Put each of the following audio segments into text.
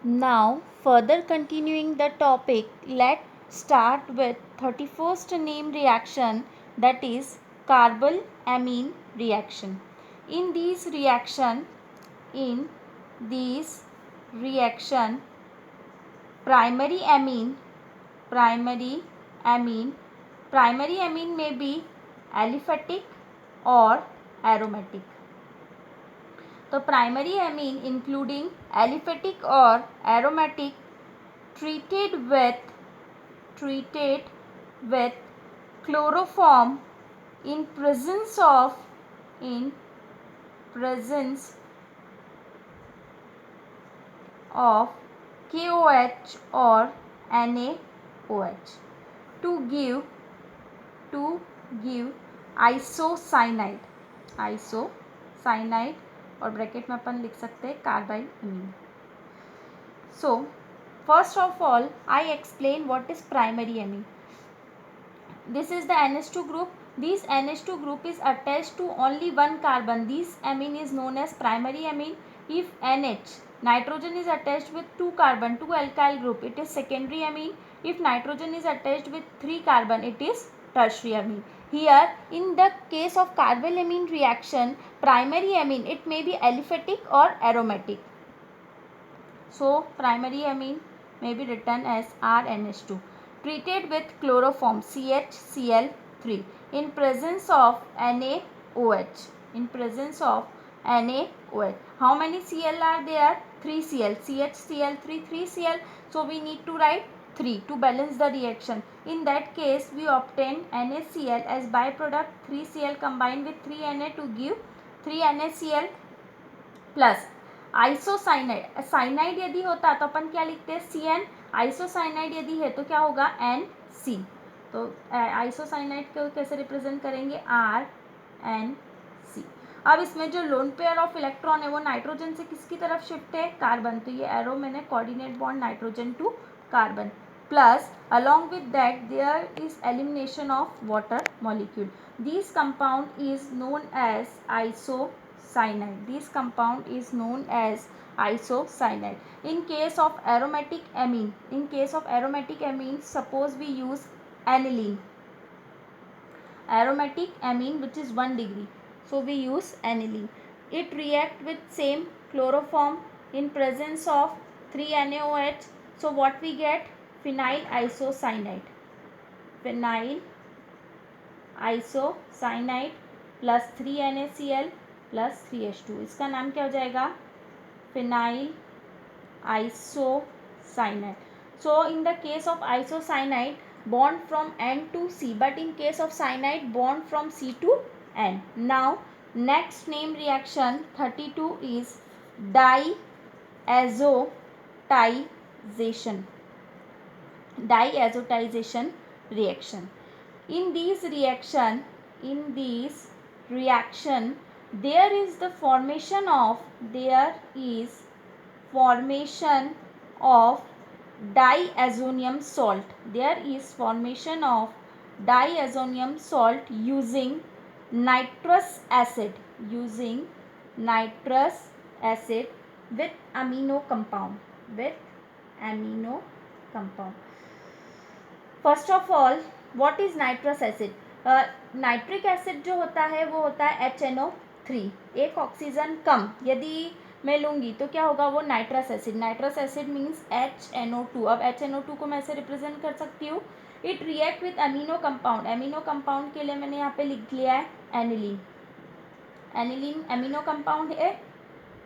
Now, further continuing the topic, let's start with 31st name reaction, that is carbon-amine reaction. In these reaction, primary amine may be aliphatic or aromatic. तो primary amine including aliphatic और aromatic treated with chloroform in presence of KOH or NaOH to give isocyanide और bracket में अपन लिख सकते हैं carbylamine. So first of all I explain what is primary amine. This is the NH2 group. This NH2 group is attached to only one carbon. This amine is known as primary amine. If NH, nitrogen is attached with 2 carbon, 2 alkyl group, it is secondary amine. If nitrogen is attached with 3 carbon, it is tertiary amine. Here in the case of carbylamine reaction, primary amine, it may be aliphatic or aromatic. So primary amine may be written as RNH2. Treated with chloroform CHCl3 in presence of NaOH. How many Cl are there? 3 Cl. CHCl3, 3 Cl. So we need to write 3 to balance the reaction. In that case, we obtain NaCl as byproduct. 3 Cl combined with 3 Na to give 3 NaCl plus isocyanide. Cyanide यदि होता तो अपन क्या लिखते हैं? CN. Isocyanide यदि है तो क्या होगा? NC. तो आइसोसाइनाइड को कैसे रिप्रेजेंट करेंगे? RNC. अब इसमें जो लोन पेयर ऑफ इलेक्ट्रॉन है वो नाइट्रोजन से किसकी तरफ शिफ्ट है? कार्बन. तो ये एरो मैंने coordinate bond nitrogen to carbon. Plus along with that there is elimination of water molecule. This compound is known as isocyanide. This compound is known as isocyanide. In case of aromatic amine, suppose we use aniline. Aromatic amine which is 1 degree. So we use aniline. It react with same chloroform in presence of 3 NaOH. So what we get? Phenyl isocyanide. Phenyl isocyanide plus 3 NaCl plus 3H2. इसका नाम क्या हो जाएगा? Phenyl isocyanide. So in the case of isocyanide, bond from N to C, but in case of cyanide, bond from C to N. Now next name reaction 32 is diazotization. Diazotization reaction. In this reaction there is formation of diazonium salt. There is formation of diazonium salt using nitrous acid with amino compound. First of all, what is nitrous acid? Nitric acid जो होता है वो होता है HNO3. एक oxygen कम यदि मैं लूँगी तो क्या होगा? वो नाइट्रस एसिड मीन्स HNO2. अब HNO2 को मैं ऐसे रिप्रेजेंट कर सकती हूँ. It react with amino compound के लिए मैंने यहाँ पे लिख लिया है एनिलीन. अमीनो कंपाउंड है,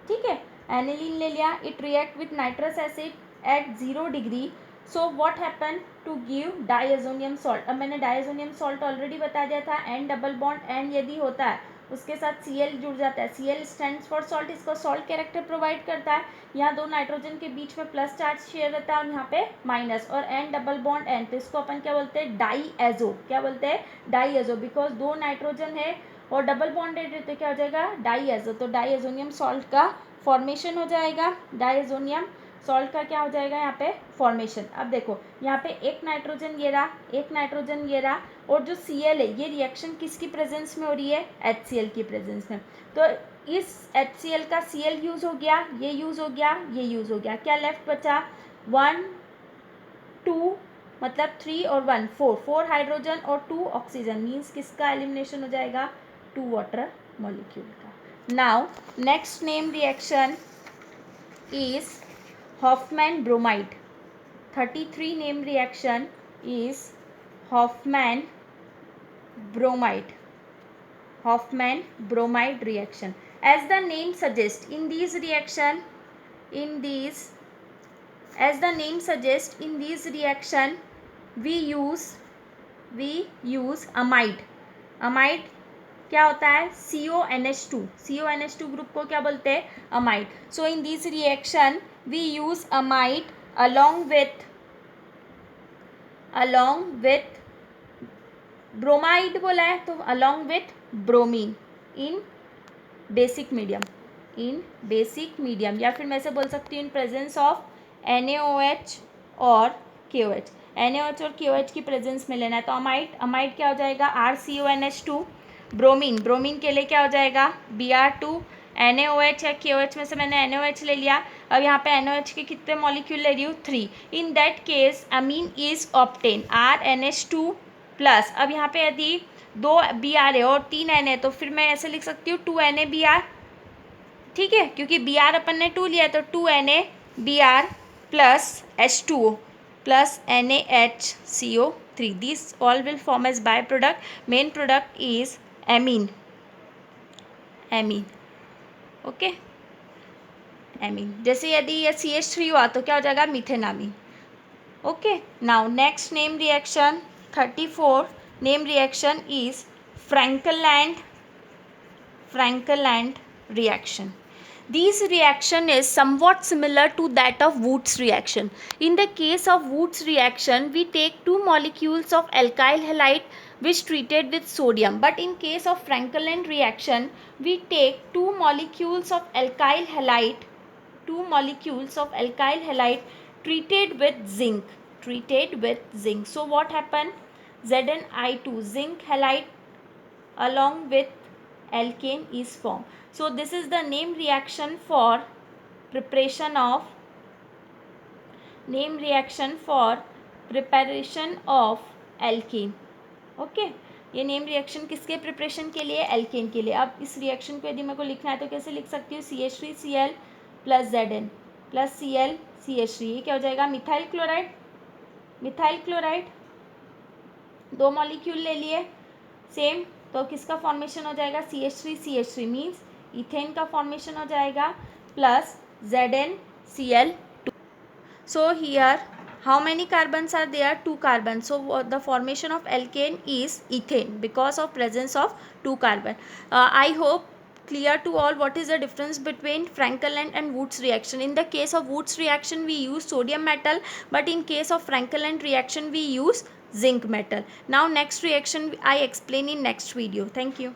ठीक है. एनिलीन ले लिया. It react with nitrous acid at 0 degree. So what happen to give diazonium salt. अब मैंने डायजोनियम सॉल्ट ऑलरेडी बता दिया था. N डबल बॉन्ड N यदि होता है उसके साथ Cl जुड़ जाता है. Cl stands for salt. इसको सॉल्ट कैरेक्टर प्रोवाइड करता है. यहाँ दो नाइट्रोजन के बीच में प्लस चार्ज शेयर रहता है और यहाँ पे माइनस. और N डबल बॉन्ड N, तो इसको अपन क्या बोलते हैं? डाईएजो. क्या बोलते हैं? डाईएजो. बिकॉज दो नाइट्रोजन है और डबल बॉन्डेड है तो क्या हो जाएगा? डाईएजो. तो डाईएजोनियम सॉल्ट का फॉर्मेशन हो जाएगा. डाईएजोनियम सॉल्ट का क्या हो जाएगा यहाँ पे? फॉर्मेशन. अब देखो यहाँ पे एक नाइट्रोजन ये रहा, और जो Cl है ये रिएक्शन किसकी प्रेजेंस में हो रही है? HCl की प्रेजेंस में. तो इस HCl का Cl यूज़ हो गया, ये यूज़ हो गया, ये यूज़ हो गया, क्या लेफ्ट बचा 1 2 मतलब 3 और 1 4 हाइड्रोजन और 2 ऑक्सीजन मीन्स किसका एलिमिनेशन हो जाएगा 2 वाटर मॉलिक्यूल का. Now next name reaction is Hoffmann bromide. 33 name reaction is Hoffman bromide. Hoffman bromide reaction. As the name suggests, in these reaction we use amide. amide क्या होता है CONH2. CONH2 group को क्या बोलते हैं amide. So in this reaction we use amide along with bromide बोला है तो along with bromine in basic medium या फिर मैं से बोल सकती हूँ in presence of NaOH और KOH. NaOH और KOH की प्रेजेंस में लेना है तो अमाइड क्या हो जाएगा RCONH2. ब्रोमीन के लिए क्या हो जाएगा Br2. NaOH या KOH में से मैंने NaOH ले लिया. अब यहाँ पे NaOH के कितने मॉलिक्यूल ले रही हूँ 3. In that case amine is obtain RNH2 plus. अब यहाँ पे यदि 2 Br है और 3 Na है तो फिर मैं ऐसे लिख सकती हूँ 2 NaBr. ठीक है क्योंकि Br अपन ने 2 लिया तो 2 NaBr plus H2O plus NaHCO3. These all will form as byproduct. Main product is amine. Okay amine. जैसे यदि ये CH3 हुआ तो क्या हो जाएगा methanamine. Okay now next name reaction 34 name reaction is Frankel-Land reaction. This reaction is somewhat similar to that of Woods reaction. In the case of Woods reaction, we take 2 molecules of alkyl halide which treated with sodium. But in case of Frankel-Land reaction, we take 2 molecules of alkyl halide treated with zinc. So what happened? ZnI2 zinc halide along with alkane is formed. So this is the name reaction for preparation of alkane. Okay ये name reaction किसके preparation के लिए alkene के लिए. अब इस reaction को यदि मेरे को लिखना है तो कैसे लिख सकती हूँ CH3Cl plus Zn plus Cl CH3. ये क्या हो जाएगा मिथाइल क्लोराइड 2 मॉलिक्यूल ले लिए सेम तो किसका फॉर्मेशन हो जाएगा CH3 मीन्स इथेन का फॉर्मेशन हो जाएगा plus ZnCl2. So here how many carbons are there 2 carbons. So the formation of alkane is ethane because of presence of 2 carbon. I hope clear to all what is the difference between Frankel-Land and Woods reaction. In the case of Woods reaction we use sodium metal, but in case of Frankel-Land reaction we use zinc metal. Now next reaction I explain in next video. Thank you.